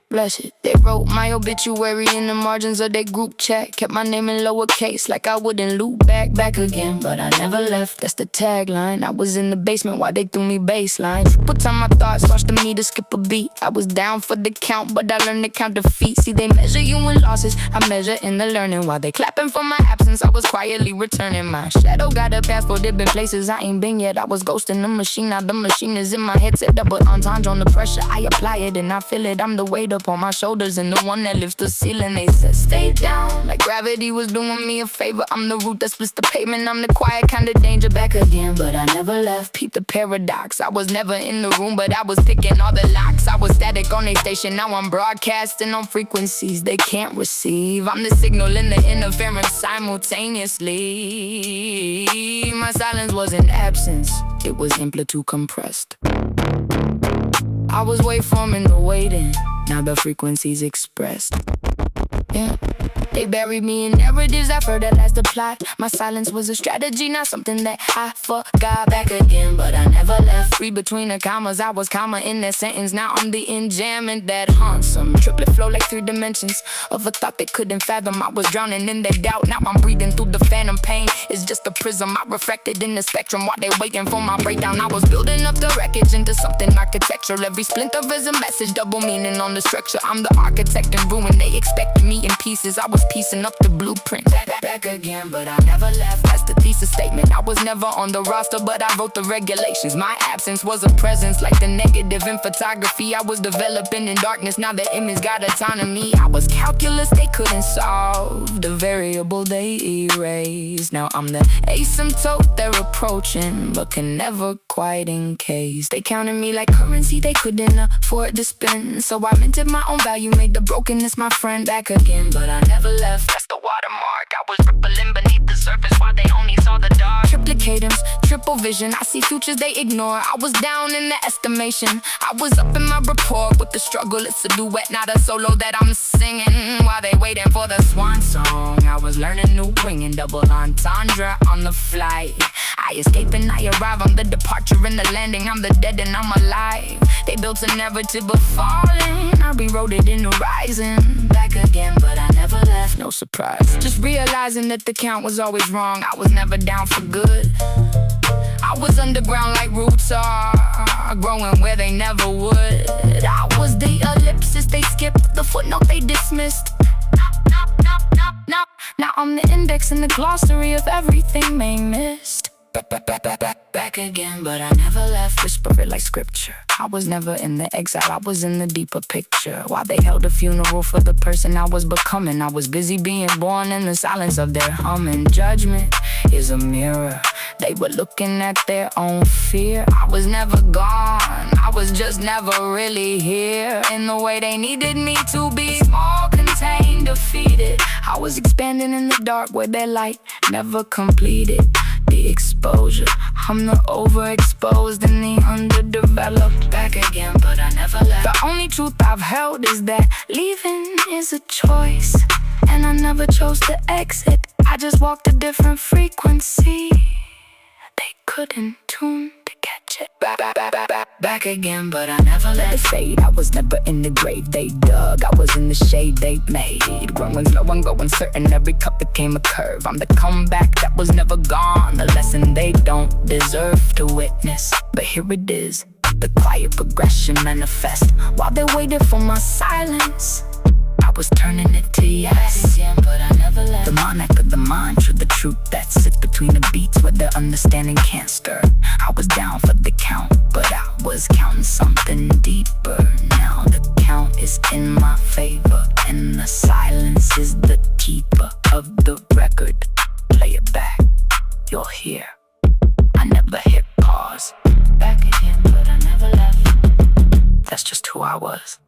Bless it. They wrote my obituary in the margins of their group chat. Kept my name in lowercase like I wouldn't loop back again. But I never left, that's the tagline. I was in the basement while they threw me baseline. Put on my thoughts, watch the meter skip a beat. I was down for the count, but I learned to count defeat. See, they measure you in losses, I measure in the learning. While they clapping for my absence, I was quietly returning. My shadow got a passport, there been places I ain't been yet. I was ghosting the machine, now the machine is in my head. Set double entendre on the pressure, I apply it and I feel it. I'm the weight up on my shoulders and the one that lifts the ceiling. They said stay down, like gravity was doing me a favor. I'm the root that splits the pavement, I'm the quiet kind of danger. Back again, but I never left. Peep the paradox, I was never in the room, but I was picking all the locks. I was static on a station, now I'm broadcasting on frequencies they can't receive. I'm the signal and the interference simultaneously. My silence wasn't absence, it was amplitude compressed. I was waveforming the waiting, now the frequencies expressed. Yeah. They buried me in narratives that further the plot. My silence was a strategy, not something that I forgot. Back again, but I never left. Free between the commas, I was comma in that sentence. Now I'm the enjambment that haunts them. Triplet flow like 3 dimensions of a thought they couldn't fathom. I was drowning in their doubt, now I'm breathing through the phantom pain. It's just a prism, I reflected in the spectrum while they waiting for my breakdown. I was building up the wreckage into something architectural. Every splinter is a message, double meaning on the structure. I'm the architect in ruin, they expected me in pieces. I was piecing up the blueprint. Back again, but I never left. That's the thesis statement. I was never on the roster, but I wrote the regulations. My absence was a presence, like the negative in photography. I was developing in darkness, now the image got autonomy. I was calculus they couldn't solve, the variable they erased. Now I'm the asymptote they're approaching, but can never quite encase. They counted me like currency they couldn't afford to spend, so I minted my own value, made the brokenness my friend. Back again, but I never left. That's the watermark. I was rippling beneath the surface while they only saw the dark. Triplicatums, triple vision, I see futures they ignore. I was down in the estimation, I was up in my report. With the struggle, it's a duet, not a solo that I'm singing. While they waiting for the swan song, I was learning new ringing. Double entendre on the flight. I escape and I arrive, I'm the departure and the landing. I'm the dead and I'm alive. They built a narrative of falling, I rewrote it in the rising. Back again, but I never left, no surprise. Just realizing that the count was always wrong. I was never down for good. I was underground like roots are, growing where they never would. I was the ellipsis they skipped, the footnote they dismissed. Now I'm the index in the glossary of everything they missed. Back again, but I never left. Whisper it like scripture. I was never in the exile, I was in the deeper picture. While they held a funeral for the person I was becoming, I was busy being born in the silence of their humming. Judgment is a mirror, they were looking at their own fear. I was never gone, I was just never really here. In the way they needed me to be, small, contained, defeated. I was expanding in the dark where their light never completed. The exposure, I'm the overexposed and the underdeveloped. Back again, but I never left. The only truth I've held is that leaving is a choice, and I never chose to exit, I just walked a different frequency. They couldn't tune to catch it. Back again, but I never let it fade. I was never in the grave they dug, I was in the shade they made. Growing slow and going certain, every cup became a curve. I'm the comeback that was never gone, the lesson they don't deserve to witness. But here it is, the quiet progression manifest. While they waited for my silence, I was turning it to yes. Again, but I never left. The monarch of the mantra, the truth that sits between the beats where the understanding can't stir. I was down for the count, but I was counting something deeper. Now the count is in my favor, and the silence is the keeper of the record. Play it back, you'll hear. I never hit pause. Back again, but I never left. That's just who I was.